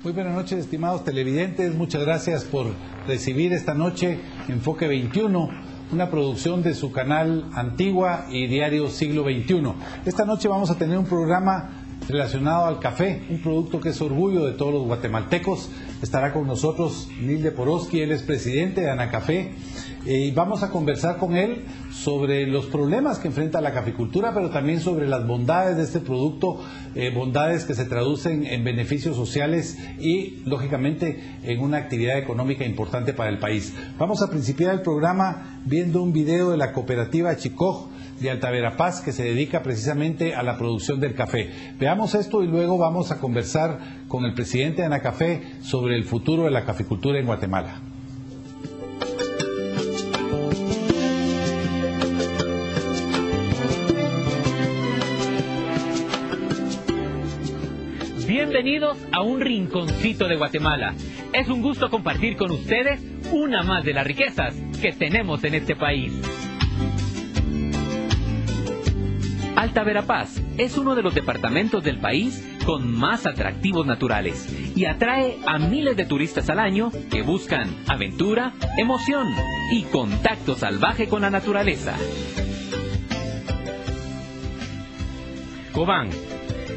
Muy buenas noches, estimados televidentes. Muchas gracias por recibir esta noche Enfoque 21, una producción de su canal Antigua y Diario Siglo XXI. Esta noche vamos a tener un programa relacionado al café, un producto que es orgullo de todos los guatemaltecos. Estará con nosotros Nilde Porosky, él es presidente de Anacafé, y vamos a conversar con él sobre los problemas que enfrenta la caficultura, pero también sobre las bondades de este producto, bondades que se traducen en beneficios sociales y, lógicamente, en una actividad económica importante para el país. Vamos a principiar el programa viendo un video de la cooperativa Chicoj de Alta Verapaz, que se dedica precisamente a la producción del café. Veamos esto y luego vamos a conversar con el presidente de Anacafé sobre el futuro de la caficultura en Guatemala. Bienvenidos a un rinconcito de Guatemala. Es un gusto compartir con ustedes una más de las riquezas que tenemos en este país. Alta Verapaz es uno de los departamentos del país con más atractivos naturales y atrae a miles de turistas al año que buscan aventura, emoción y contacto salvaje con la naturaleza. Cobán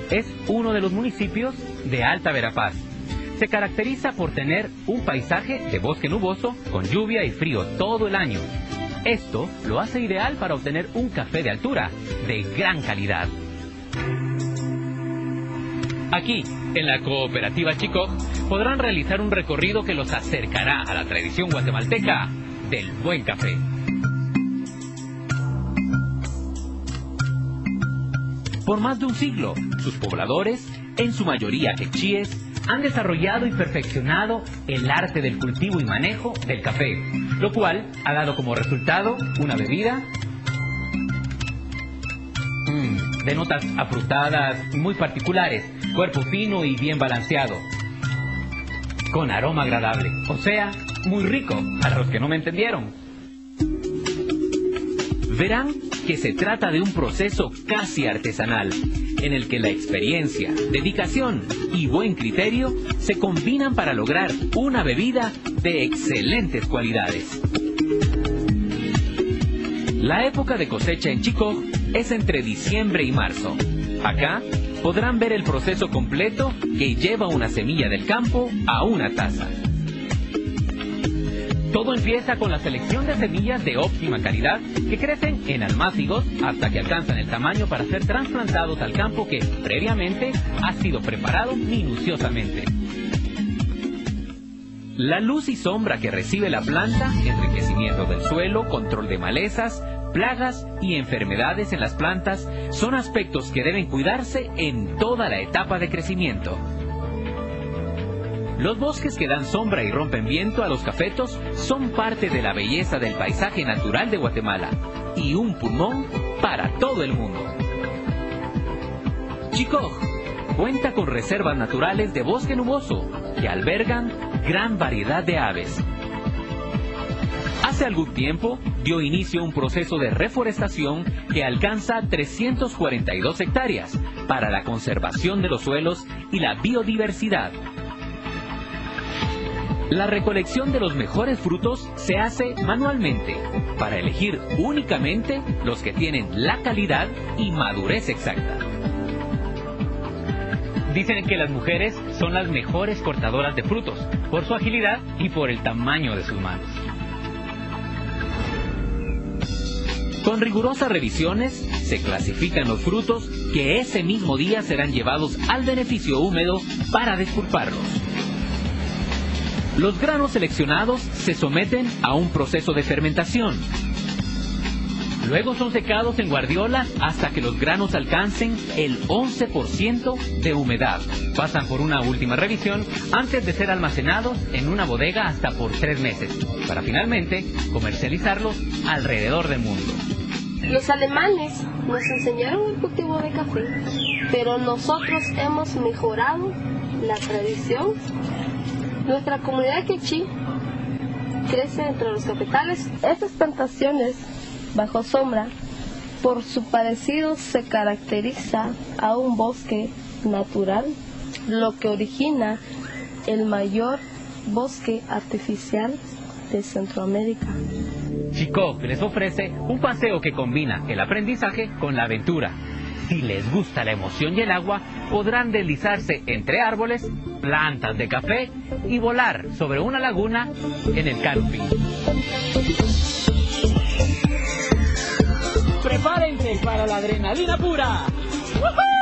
es uno de los municipios de Alta Verapaz. Se caracteriza por tener un paisaje de bosque nuboso con lluvia y frío todo el año. Esto lo hace ideal para obtener un café de altura, de gran calidad. Aquí, en la cooperativa Chicoj, podrán realizar un recorrido que los acercará a la tradición guatemalteca del buen café. Por más de un siglo, sus pobladores, en su mayoría quechíes, han desarrollado y perfeccionado el arte del cultivo y manejo del café, lo cual ha dado como resultado una bebida de notas afrutadas muy particulares, cuerpo fino y bien balanceado, con aroma agradable, o sea, muy rico, para los que no me entendieron. Verán que se trata de un proceso casi artesanal, en el que la experiencia, dedicación y buen criterio se combinan para lograr una bebida de excelentes cualidades. La época de cosecha en Chicoj es entre diciembre y marzo. Acá podrán ver el proceso completo que lleva una semilla del campo a una taza. Todo empieza con la selección de semillas de óptima calidad que crecen en almácigos hasta que alcanzan el tamaño para ser trasplantados al campo que previamente ha sido preparado minuciosamente. La luz y sombra que recibe la planta, enriquecimiento del suelo, control de malezas, plagas y enfermedades en las plantas son aspectos que deben cuidarse en toda la etapa de crecimiento. Los bosques que dan sombra y rompen viento a los cafetos son parte de la belleza del paisaje natural de Guatemala y un pulmón para todo el mundo. Chicoj cuenta con reservas naturales de bosque nuboso que albergan gran variedad de aves. Hace algún tiempo dio inicio a un proceso de reforestación que alcanza 342 hectáreas para la conservación de los suelos y la biodiversidad. La recolección de los mejores frutos se hace manualmente, para elegir únicamente los que tienen la calidad y madurez exacta. Dicen que las mujeres son las mejores cortadoras de frutos, por su agilidad y por el tamaño de sus manos. Con rigurosas revisiones, se clasifican los frutos que ese mismo día serán llevados al beneficio húmedo para despulparlos. Los granos seleccionados se someten a un proceso de fermentación. Luego son secados en guardiolas hasta que los granos alcancen el 11% de humedad. Pasan por una última revisión antes de ser almacenados en una bodega hasta por 3 meses, para finalmente comercializarlos alrededor del mundo. Los alemanes nos enseñaron el cultivo de café, pero nosotros hemos mejorado la tradición. Nuestra comunidad quechí crece entre los cafetales. Estas plantaciones bajo sombra, por su parecido, se caracteriza a un bosque natural, lo que origina el mayor bosque artificial de Centroamérica. Chicop les ofrece un paseo que combina el aprendizaje con la aventura. Si les gusta la emoción y el agua, podrán deslizarse entre árboles, plantas de café y volar sobre una laguna en el canopy. ¡Prepárense para la adrenalina pura! ¡Woohoo!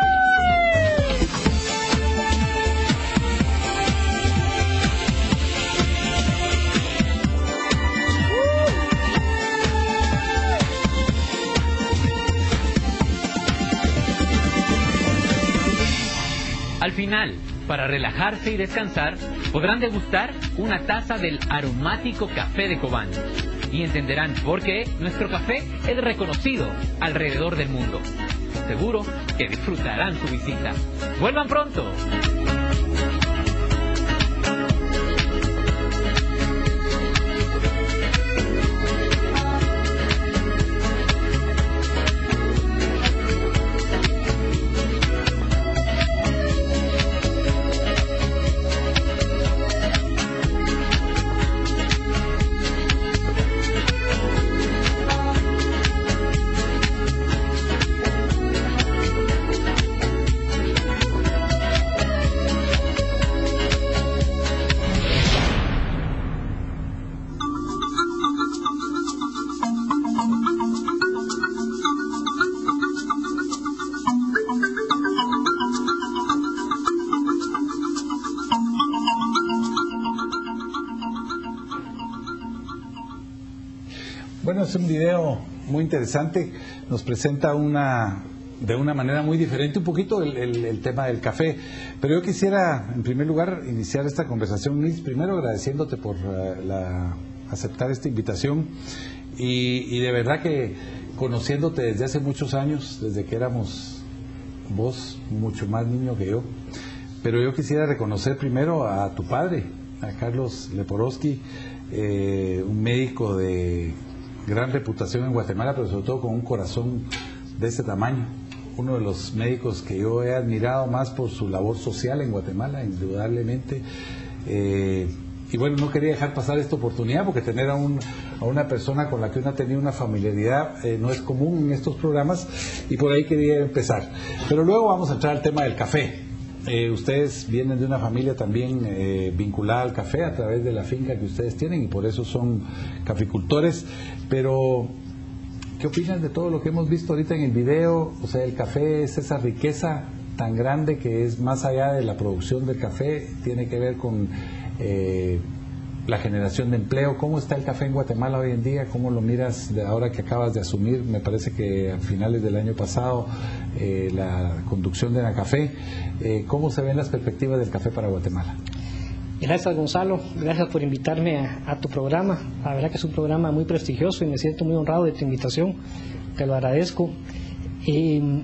Al final, para relajarse y descansar, podrán degustar una taza del aromático café de Cobán. Y entenderán por qué nuestro café es reconocido alrededor del mundo. Seguro que disfrutarán su visita. ¡Vuelvan pronto! Bueno, es un video muy interesante, nos presenta de una manera muy diferente un poquito el tema del café, pero yo quisiera en primer lugar iniciar esta conversación, Nils, primero agradeciéndote por aceptar esta invitación y de verdad que conociéndote desde hace muchos años, desde que éramos vos mucho más niño que yo, pero yo quisiera reconocer primero a tu padre, a Carlos Leporowski, un médico de gran reputación en Guatemala, pero sobre todo con un corazón de ese tamaño. Uno de los médicos que yo he admirado más por su labor social en Guatemala, indudablemente. Y bueno, no quería dejar pasar esta oportunidad porque tener a una persona con la que uno ha tenido una familiaridad no es común en estos programas y por ahí quería empezar. Pero luego vamos a entrar al tema del café. Ustedes vienen de una familia también vinculada al café a través de la finca que ustedes tienen y por eso son caficultores, pero ¿qué opinas de todo lo que hemos visto ahorita en el video? O sea, el café es esa riqueza tan grande que es más allá de la producción del café, tiene que ver con la generación de empleo. ¿Cómo está el café en Guatemala hoy en día? ¿Cómo lo miras de ahora que acabas de asumir? Me parece que a finales del año pasado la conducción de la café. ¿Cómo se ven las perspectivas del café para Guatemala? Gracias, Gonzalo, gracias por invitarme a tu programa. La verdad que es un programa muy prestigioso y me siento muy honrado de tu invitación, te lo agradezco.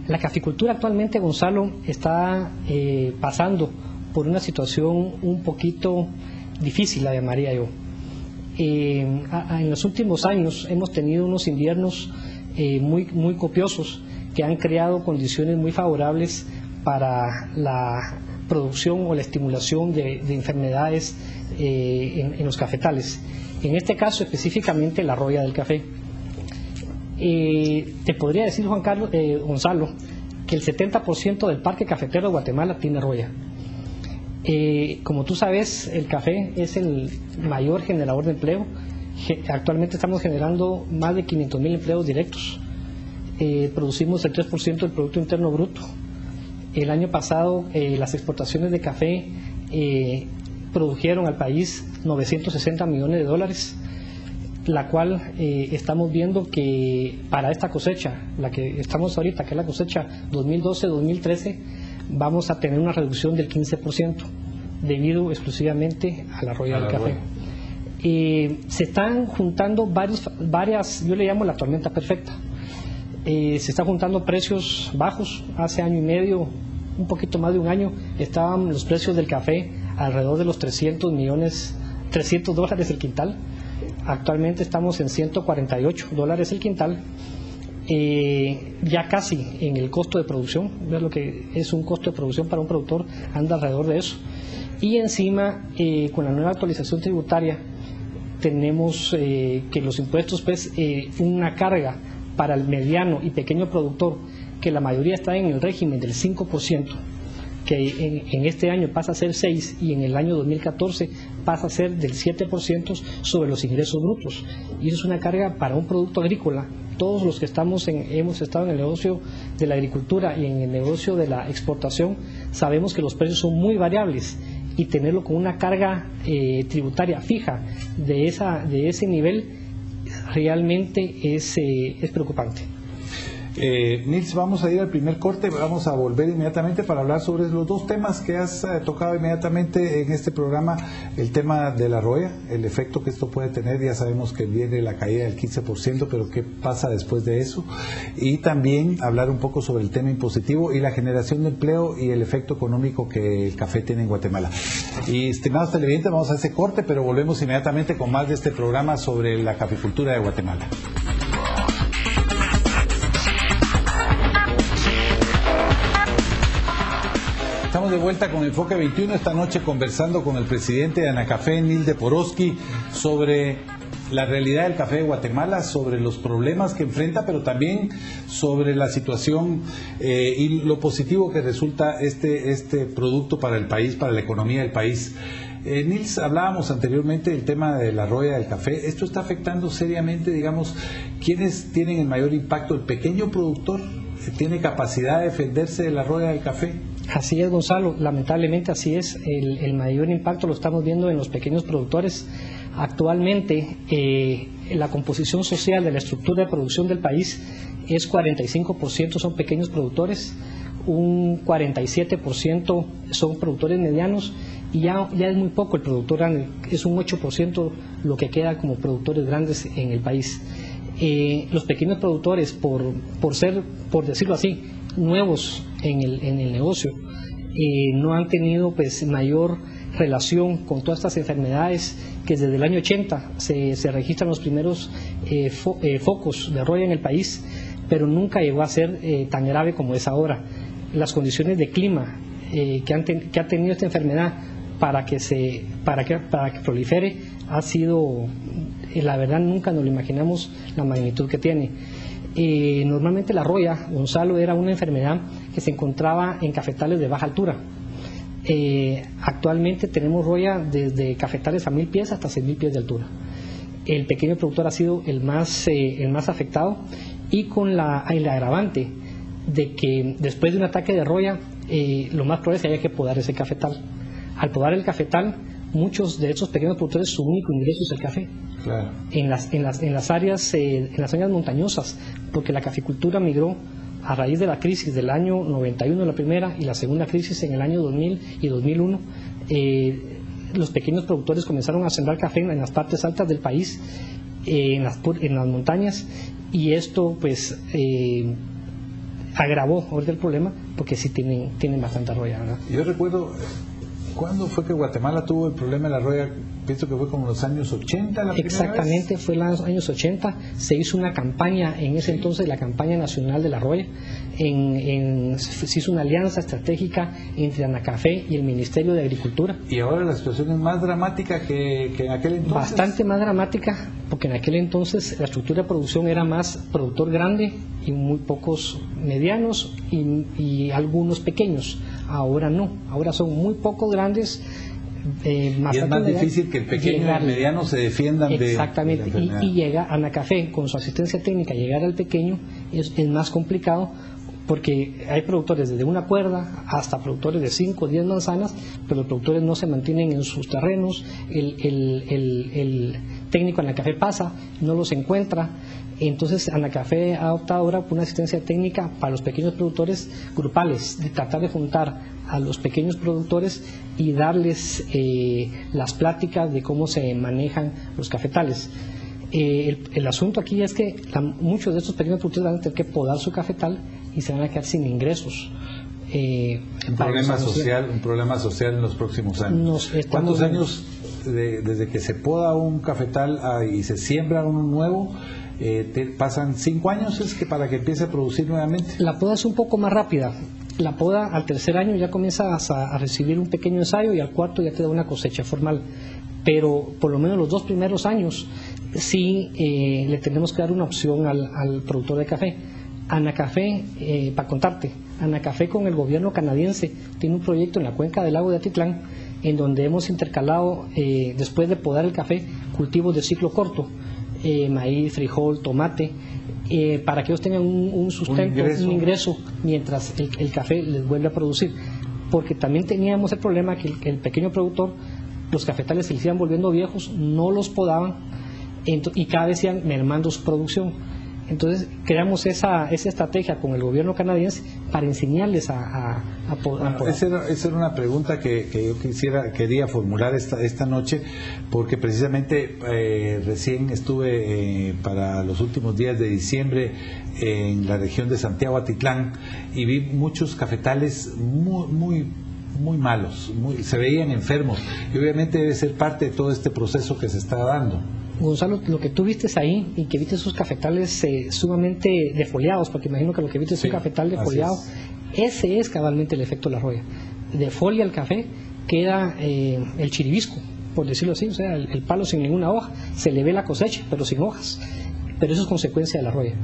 La caficultura actualmente, Gonzalo, está pasando por una situación un poquito difícil, la llamaría yo. En los últimos años hemos tenido unos inviernos muy copiosos que han creado condiciones muy favorables para la producción o la estimulación de enfermedades en los cafetales. En este caso específicamente la roya del café. Te podría decir, Gonzalo, que el 70% del parque cafetero de Guatemala tiene roya. Como tú sabes, el café es el mayor generador de empleo. Actualmente estamos generando más de 500,000 empleos directos. Producimos el 3% del Producto Interno Bruto. El año pasado las exportaciones de café produjeron al país 960 millones de dólares, la cual estamos viendo que para esta cosecha, la que estamos ahorita, que es la cosecha 2012-2013, vamos a tener una reducción del 15% debido exclusivamente a la roya del café. Se están juntando varias, yo le llamo la tormenta perfecta. Se están juntando precios bajos. Hace año y medio, un poquito más de un año, estaban los precios del café alrededor de los $300 el quintal. Actualmente estamos en $148 el quintal, ya casi en el costo de producción. Ver lo que es un costo de producción para un productor, anda alrededor de eso. Y encima, con la nueva actualización tributaria, tenemos que los impuestos, pues, una carga para el mediano y pequeño productor, que la mayoría está en el régimen del 5%, que en este año pasa a ser 6% y en el año 2014 pasa a ser del 7% sobre los ingresos brutos. Y eso es una carga para un producto agrícola. Todos los que hemos estado en el negocio de la agricultura y en el negocio de la exportación, sabemos que los precios son muy variables, y tenerlo con una carga tributaria fija de ese nivel realmente es preocupante. Nils, vamos a ir al primer corte, vamos a volver inmediatamente para hablar sobre los dos temas que has tocado inmediatamente en este programa, el tema de la roya, el efecto que esto puede tener. Ya sabemos que viene la caída del 15%, pero ¿qué pasa después de eso? Y también hablar un poco sobre el tema impositivo y la generación de empleo y el efecto económico que el café tiene en Guatemala. Y estimados televidentes, vamos a ese corte, pero volvemos inmediatamente con más de este programa sobre la caficultura de Guatemala. Estamos de vuelta con Enfoque 21, esta noche conversando con el presidente de Anacafé, Nils de Porosky, sobre la realidad del café de Guatemala, sobre los problemas que enfrenta, pero también sobre la situación y lo positivo que resulta este producto para el país, para la economía del país. Nils, hablábamos anteriormente del tema de la roya del café. ¿Esto está afectando seriamente, digamos, quiénes tienen el mayor impacto? ¿El pequeño productor tiene capacidad de defenderse de la roya del café? Así es, Gonzalo, lamentablemente así es. El mayor impacto lo estamos viendo en los pequeños productores. Actualmente la composición social de la estructura de producción del país es 45% son pequeños productores, un 47% son productores medianos, y ya es muy poco el productor grande, es un 8% lo que queda como productores grandes en el país. Los pequeños productores, por decirlo así, nuevos en el negocio, no han tenido pues mayor relación con todas estas enfermedades que desde el año 80 se registran los primeros focos de roya en el país, pero nunca llegó a ser tan grave como es ahora. Las condiciones de clima que ha tenido esta enfermedad para que prolifere ha sido, la verdad nunca nos lo imaginamos la magnitud que tiene. Normalmente la roya, Gonzalo, era una enfermedad que se encontraba en cafetales de baja altura. Actualmente tenemos roya desde cafetales a 1000 pies hasta 6000 pies de altura. El pequeño productor ha sido el más afectado, y con el agravante de que después de un ataque de roya lo más probable es que haya que podar ese cafetal. Al podar el cafetal, muchos de esos pequeños productores, su único ingreso es el café. Claro. En las áreas montañosas, porque la caficultura migró a raíz de la crisis del año 91, la primera, y la segunda crisis en el año 2000 y 2001. Los pequeños productores comenzaron a sembrar café en las partes altas del país, en las montañas, y esto pues agravó ahorita el problema, porque sí tienen bastante roya, ¿verdad? Yo recuerdo, ¿cuándo fue que Guatemala tuvo el problema de la roya? Pienso que fue como en los años 80 la primera Exactamente, vez. fue en los años 80. Se hizo una campaña en ese entonces, la campaña nacional de la roya. Se hizo una alianza estratégica entre Anacafé y el Ministerio de Agricultura. Y ahora la situación es más dramática que en aquel entonces. Bastante más dramática, porque en aquel entonces la estructura de producción era más productor grande y muy pocos medianos y algunos pequeños. Ahora no, ahora son muy pocos grandes. Y es más difícil que el pequeño y el mediano se defiendan exactamente, de la y llega Anacafé con su asistencia técnica, llegar al pequeño es más complicado, porque hay productores desde una cuerda hasta productores de 5 o 10 manzanas, pero los productores no se mantienen en sus terrenos, el técnico Anacafé pasa, no los encuentra. Entonces Anacafé ha optado ahora por una asistencia técnica para los pequeños productores grupales, de tratar de juntar a los pequeños productores y darles las pláticas de cómo se manejan los cafetales. El asunto aquí es que muchos de estos pequeños productores van a tener que podar su cafetal y se van a quedar sin ingresos. Un problema social en los próximos años. ¿Cuántos años desde que se poda un cafetal y se siembra uno nuevo? ¿Pasan 5 años para que empiece a producir nuevamente? La poda es un poco más rápida. La poda al tercer año ya comienzas a recibir un pequeño ensayo y al cuarto ya te da una cosecha formal. Pero por lo menos los 2 primeros años sí le tenemos que dar una opción al productor de café. Anacafé, para contarte, Anacafé con el gobierno canadiense tiene un proyecto en la cuenca del lago de Atitlán en donde hemos intercalado, después de podar el café, cultivos de ciclo corto, maíz, frijol, tomate, para que ellos tengan un sustento, un ingreso mientras el café les vuelve a producir. Porque también teníamos el problema que el pequeño productor, los cafetales se les iban volviendo viejos, no los podaban y cada vez iban mermando su producción. Entonces creamos esa estrategia con el gobierno canadiense para enseñarles a podar. Esa era una pregunta que yo quería formular esta noche, porque precisamente recién estuve para los últimos días de diciembre en la región de Santiago Atitlán y vi muchos cafetales muy malos, se veían enfermos, y obviamente debe ser parte de todo este proceso que se está dando. Gonzalo, lo que tú viste ahí y que viste esos cafetales sumamente defoliados, porque imagino que lo que viste es un cafetal defoliado, ese es cabalmente el efecto de la roya. Defolia el café, queda el chiribisco, por decirlo así, o sea, el palo sin ninguna hoja, se le ve la cosecha, pero sin hojas, pero eso es consecuencia de la roya.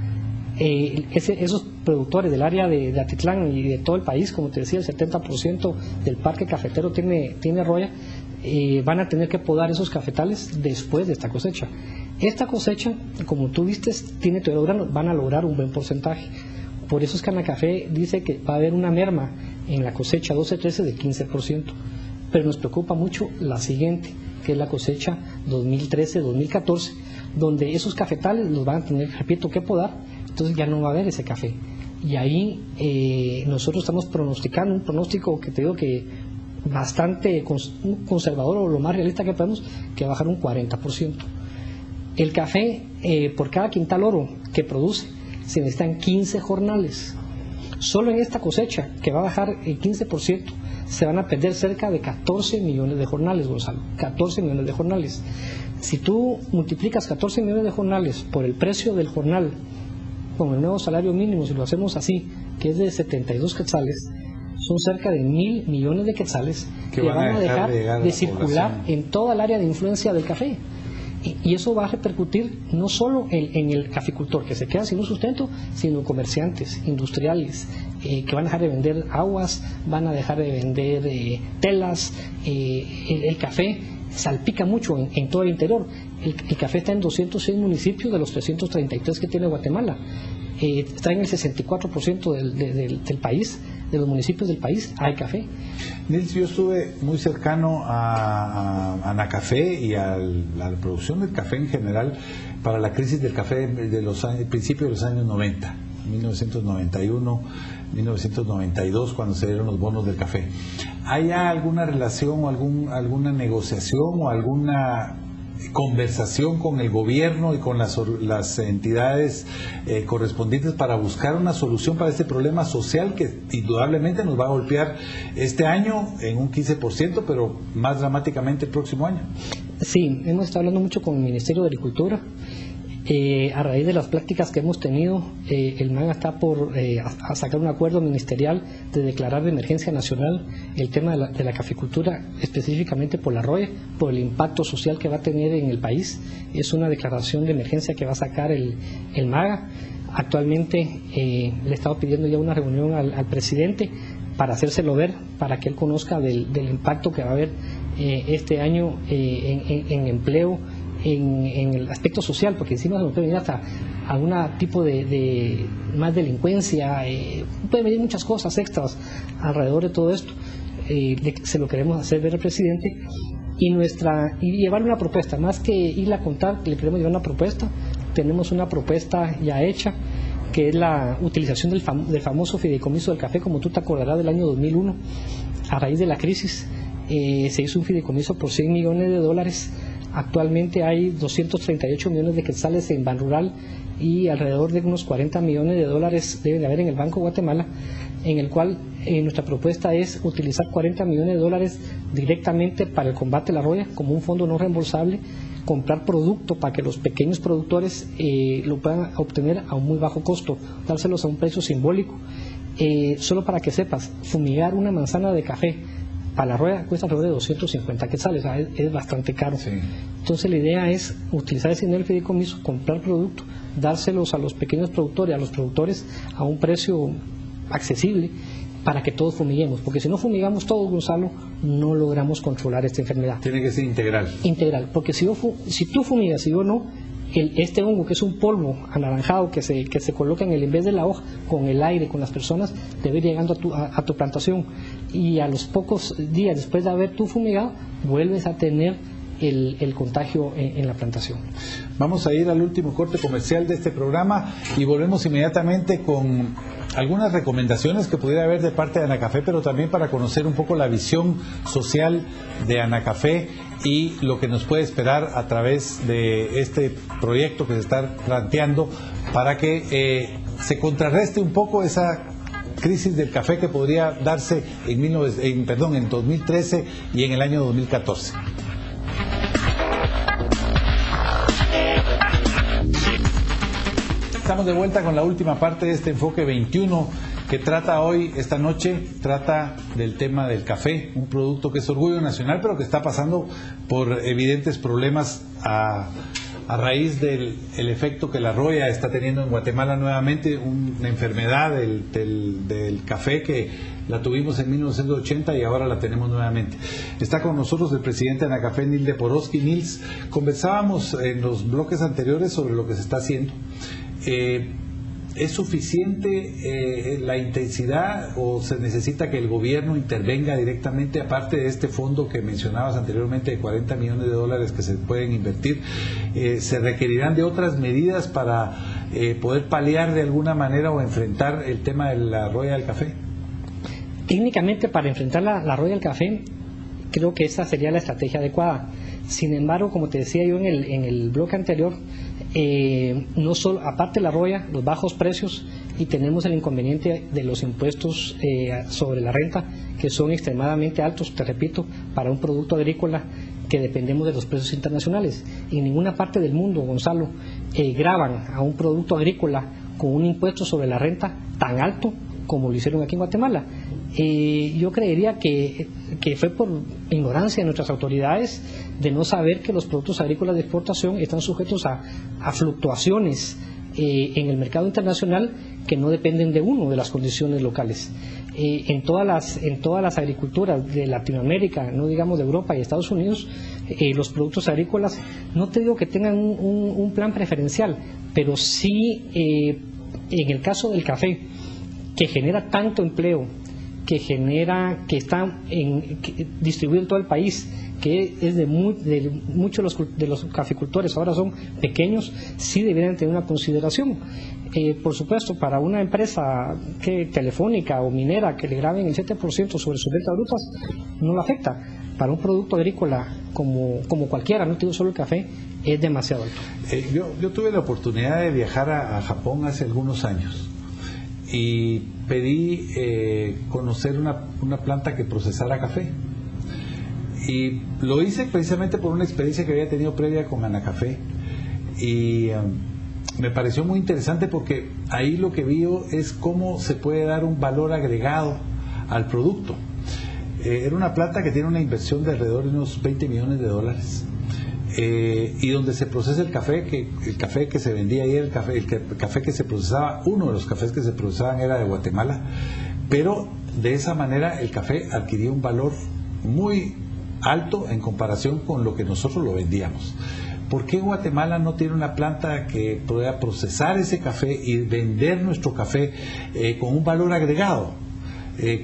Esos productores del área de Atitlán y de todo el país, como te decía, el 70% del parque cafetero tiene roya. Van a tener que podar esos cafetales después de esta cosecha. Esta cosecha, como tú viste, tiene todavía van a lograr un buen porcentaje. Por eso es que Anacafé dice que va a haber una merma en la cosecha 12-13 de 15%. Pero nos preocupa mucho la siguiente, que es la cosecha 2013-2014, donde esos cafetales los van a tener, repito, que podar, entonces ya no va a haber ese café. Y ahí nosotros estamos pronosticando, un pronóstico que te digo que bastante conservador, o lo más realista que podemos, que va a bajar un 40%. El café, por cada quintal oro que produce, se necesitan 15 jornales. Solo en esta cosecha, que va a bajar el 15%, se van a perder cerca de 14 millones de jornales, Gonzalo. 14 millones de jornales. Si tú multiplicas 14 millones de jornales por el precio del jornal, con el nuevo salario mínimo, si lo hacemos así, que es de 72 quetzales, son cerca de 1.000 millones de quetzales que van a dejar de circular en toda el área de influencia del café. Y eso va a repercutir no solo en el caficultor, que se queda sin un sustento, sino comerciantes, industriales, que van a dejar de vender aguas, van a dejar de vender telas. El café salpica mucho en todo el interior. El café está en 206 municipios de los 333 que tiene Guatemala. Está en el 64% del país, de los municipios del país hay café. Nils, yo estuve muy cercano a Anacafé y a la producción del café en general para la crisis del café de los principios de los años 90, 1991, 1992, cuando se dieron los bonos del café. ¿Hay alguna relación o alguna negociación o alguna conversación con el gobierno y con las entidades correspondientes para buscar una solución para este problema social que indudablemente nos va a golpear este año en un 15%, pero más dramáticamente el próximo año? Sí, hemos estado hablando mucho con el Ministerio de Agricultura. A raíz de las prácticas que hemos tenido, el MAGA está por a sacar un acuerdo ministerial de declarar de emergencia nacional el tema de la caficultura, específicamente por la roya, por el impacto social que va a tener en el país. Es una declaración de emergencia que va a sacar el MAGA. Actualmente le he estado pidiendo ya una reunión al presidente para hacérselo ver, para que él conozca del impacto que va a haber este año en empleo, en el aspecto social, porque encima se nos puede venir hasta algún tipo de más delincuencia, pueden venir muchas cosas extras alrededor de todo esto. Se lo queremos hacer ver al presidente y llevarle una propuesta, más que irla a contar, le queremos llevar una propuesta. Tenemos una propuesta ya hecha, que es la utilización del famoso fideicomiso del café, como tú te acordarás del año 2001, a raíz de la crisis. Se hizo un fideicomiso por $100 millones. Actualmente hay 238 millones de quetzales en Banrural y alrededor de unos $40 millones deben de haber en el Banco de Guatemala, en el cual nuestra propuesta es utilizar $40 millones directamente para el combate a la roya como un fondo no reembolsable, comprar producto para que los pequeños productores lo puedan obtener a un muy bajo costo, dárselos a un precio simbólico. Solo para que sepas, fumigar una manzana de café para la rueda cuesta alrededor de 250 quetzales, o sea, es bastante caro. Sí. Entonces la idea es utilizar ese dinero del fideicomiso, comprar producto, dárselos a los pequeños productores, a los productores a un precio accesible, para que todos fumiguemos, porque si no fumigamos todos, Gonzalo, no logramos controlar esta enfermedad. Tiene que ser integral. Integral, porque si tú fumigas y yo no, este hongo, que es un polvo anaranjado que se coloca en vez de la hoja, con el aire, con las personas, debe ir llegando a tu plantación, y a los pocos días después de haber tú fumigado, vuelves a tener el contagio en la plantación. Vamos a ir al último corte comercial de este programa y volvemos inmediatamente con algunas recomendaciones que pudiera haber de parte de Anacafé, pero también para conocer un poco la visión social de Anacafé y lo que nos puede esperar a través de este proyecto que se está planteando para que se contrarreste un poco esa crisis del café que podría darse en 2013 y en el año 2014. Estamos de vuelta con la última parte de este Enfoque 21 que trata esta noche del tema del café, un producto que es orgullo nacional, pero que está pasando por evidentes problemas a raíz del efecto que la roya está teniendo en Guatemala nuevamente, una enfermedad del café que la tuvimos en 1980 y ahora la tenemos nuevamente. Está con nosotros el presidente de Anacafé, Nils Deporoski. Nils, conversábamos en los bloques anteriores sobre lo que se está haciendo. ¿Es suficiente la intensidad o se necesita que el gobierno intervenga directamente, aparte de este fondo que mencionabas anteriormente de $40 millones que se pueden invertir? ¿Se requerirán de otras medidas para poder paliar de alguna manera o enfrentar el tema de la roya del café? Técnicamente, para enfrentar la roya del café, creo que esa sería la estrategia adecuada. Sin embargo, como te decía yo en el bloque anterior, no solo, aparte de la roya, los bajos precios, y tenemos el inconveniente de los impuestos sobre la renta, que son extremadamente altos, te repito, para un producto agrícola que dependemos de los precios internacionales. En ninguna parte del mundo, Gonzalo, graban a un producto agrícola con un impuesto sobre la renta tan alto como lo hicieron aquí en Guatemala. Yo creería que fue por ignorancia de nuestras autoridades de no saber que los productos agrícolas de exportación están sujetos a fluctuaciones en el mercado internacional que no dependen de uno, de las condiciones locales. En todas las agriculturas de Latinoamérica, no digamos de Europa y Estados Unidos, los productos agrícolas, no te digo que tengan un plan preferencial, pero sí en el caso del café, que genera tanto empleo, que está distribuido en todo el país, que es de muchos de los caficultores ahora son pequeños, sí deberían tener una consideración. Por supuesto, para una empresa telefónica o minera que le graben el 7% sobre sus ventas brutas, no lo afecta. Para un producto agrícola como cualquiera, no digo solo el café, es demasiado alto. Yo tuve la oportunidad de viajar a Japón hace algunos años y pedí conocer una planta que procesara café, y lo hice precisamente por una experiencia que había tenido previa con Anacafé, y me pareció muy interesante porque ahí lo que vi es cómo se puede dar un valor agregado al producto. Era una planta que tiene una inversión de alrededor de unos $20 millones, y donde se procesa el café que se vendía ahí, el café que se procesaba, uno de los cafés que se procesaban era de Guatemala, pero de esa manera el café adquiría un valor muy alto en comparación con lo que nosotros lo vendíamos. ¿Por qué Guatemala no tiene una planta que pueda procesar ese café y vender nuestro café con un valor agregado?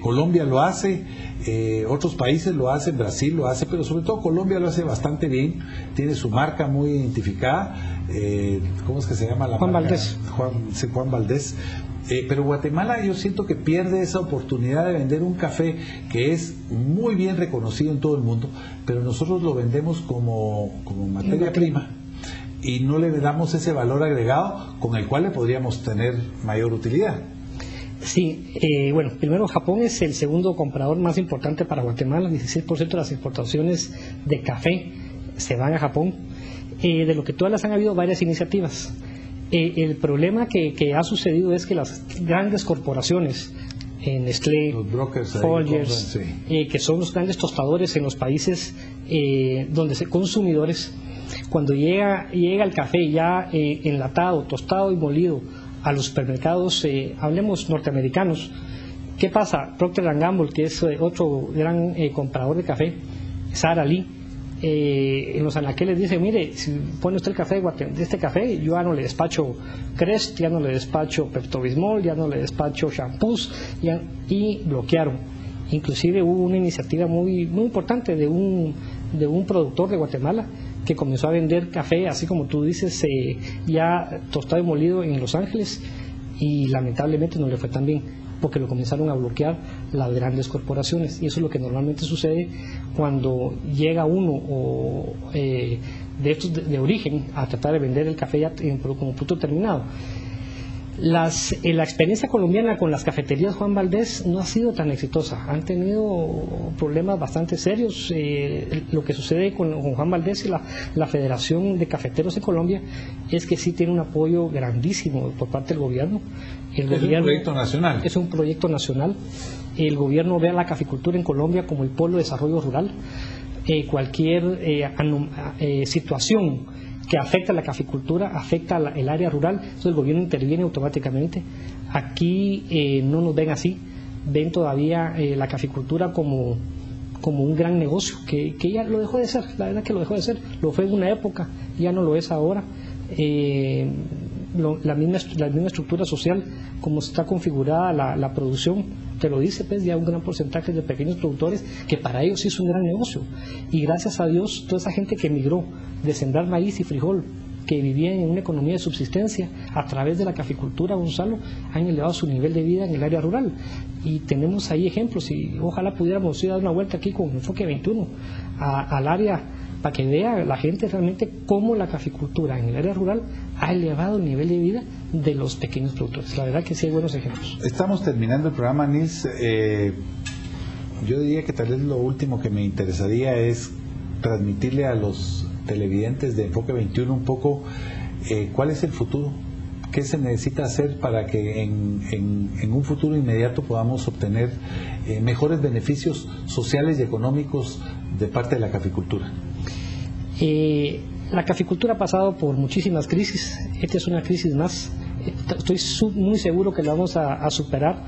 Colombia lo hace, otros países lo hacen, Brasil lo hace, pero sobre todo Colombia lo hace bastante bien, tiene su marca muy identificada. ¿Cómo es que se llama la Juan marca? Valdés. Juan Valdés. Pero Guatemala yo siento que pierde esa oportunidad de vender un café que es muy bien reconocido en todo el mundo, pero nosotros lo vendemos como materia prima y no le damos ese valor agregado con el cual le podríamos tener mayor utilidad. Sí, bueno, primero Japón es el segundo comprador más importante para Guatemala. 16% de las exportaciones de café se van a Japón. De lo que todas las han habido varias iniciativas. El problema que ha sucedido es que las grandes corporaciones Nestlé, los brokers, Folgers, que son los grandes tostadores en los países donde se consumidores, cuando llega el café ya enlatado, tostado y molido a los supermercados, hablemos norteamericanos, ¿qué pasa? Procter & Gamble, que es otro gran comprador de café, Sara Lee, en los anaqueles dice, mire, si pone usted el café de este café, yo ya no le despacho Crest, ya no le despacho Pepto-Bismol, ya no le despacho shampoos, y bloquearon. Inclusive hubo una iniciativa muy importante de un productor de Guatemala que comenzó a vender café, así como tú dices, ya tostado y molido en Los Ángeles, y lamentablemente no le fue tan bien, porque lo comenzaron a bloquear las grandes corporaciones, y eso es lo que normalmente sucede cuando llega uno de estos de origen a tratar de vender el café ya como producto terminado. La experiencia colombiana con las cafeterías Juan Valdez no ha sido tan exitosa, han tenido problemas bastante serios. Lo que sucede con Juan Valdez y la Federación de Cafeteros en Colombia es que sí tiene un apoyo grandísimo por parte del gobierno. Es un proyecto nacional. Es un proyecto nacional. El gobierno ve a la caficultura en Colombia como el polo de desarrollo rural. Cualquier situación que afecta a la caficultura, afecta el área rural, entonces el gobierno interviene automáticamente. Aquí no nos ven así, ven todavía la caficultura como un gran negocio, que ya lo dejó de ser, la verdad que lo dejó de ser, lo fue en una época, ya no lo es ahora. La misma estructura social, como está configurada la producción, te lo dice, pues ya un gran porcentaje de pequeños productores, que para ellos sí es un gran negocio, y gracias a Dios toda esa gente que emigró de sembrar maíz y frijol, que vivía en una economía de subsistencia a través de la caficultura, Gonzalo, han elevado su nivel de vida en el área rural, y tenemos ahí ejemplos, y ojalá pudiéramos ir a dar una vuelta aquí con Enfoque 21 al área, para que vea la gente realmente cómo la caficultura en el área rural ha elevado el nivel de vida de los pequeños productores. La verdad que sí hay buenos ejemplos. Estamos terminando el programa, Nils. Yo diría que tal vez lo último que me interesaría es transmitirle a los televidentes de Enfoque 21 un poco cuál es el futuro, qué se necesita hacer para que en un futuro inmediato podamos obtener mejores beneficios sociales y económicos de parte de la caficultura. La caficultura ha pasado por muchísimas crisis, esta es una crisis más, estoy muy seguro que la vamos a superar.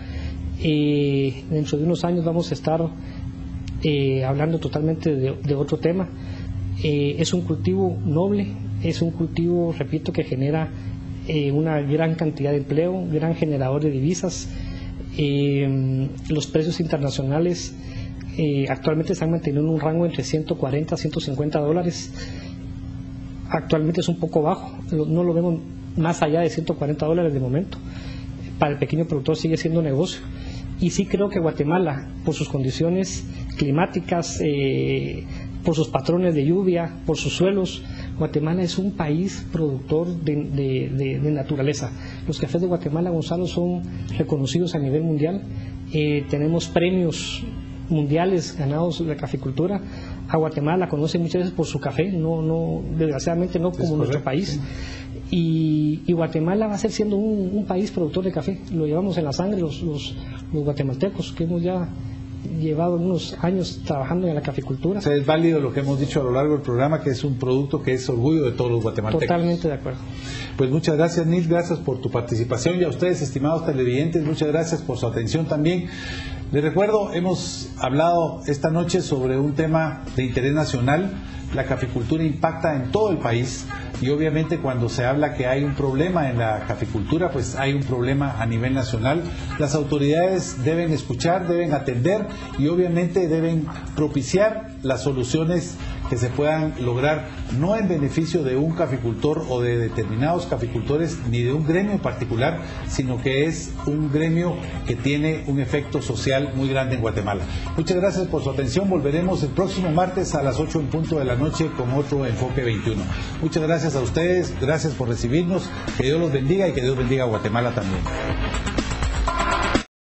Dentro de unos años vamos a estar hablando totalmente de otro tema. Es un cultivo noble, es un cultivo, repito, que genera una gran cantidad de empleo, gran generador de divisas. Los precios internacionales actualmente están manteniendo un rango entre 140 a 150 dólares. Actualmente es un poco bajo, no lo vemos más allá de 140 dólares de momento. Para el pequeño productor sigue siendo negocio. Y sí creo que Guatemala, por sus condiciones climáticas, por sus patrones de lluvia, por sus suelos, Guatemala es un país productor de naturaleza. Los cafés de Guatemala, Gonzalo, son reconocidos a nivel mundial. Tenemos premios mundiales ganados de la caficultura. A Guatemala la conocen muchas veces por su café, desgraciadamente no como nuestro país. Y Guatemala va a ser siendo un país productor de café. Lo llevamos en la sangre los guatemaltecos, que hemos ya llevado unos años trabajando en la caficultura. O sea, es válido lo que hemos dicho a lo largo del programa, que es un producto que es orgullo de todos los guatemaltecos. Totalmente de acuerdo. Pues muchas gracias, Nils, gracias por tu participación, y a ustedes, estimados televidentes, muchas gracias por su atención también. Les recuerdo, hemos hablado esta noche sobre un tema de interés nacional. La caficultura impacta en todo el país, y obviamente cuando se habla que hay un problema en la caficultura, pues hay un problema a nivel nacional. Las autoridades deben escuchar, deben atender y obviamente deben propiciar las soluciones que se puedan lograr, no en beneficio de un caficultor o de determinados caficultores ni de un gremio particular, sino que es un gremio que tiene un efecto social muy grande en Guatemala. Muchas gracias por su atención. Volveremos el próximo martes a las 8 en punto de la noche con otro Enfoque 21. Muchas gracias a ustedes, gracias por recibirnos, que Dios los bendiga y que Dios bendiga a Guatemala también.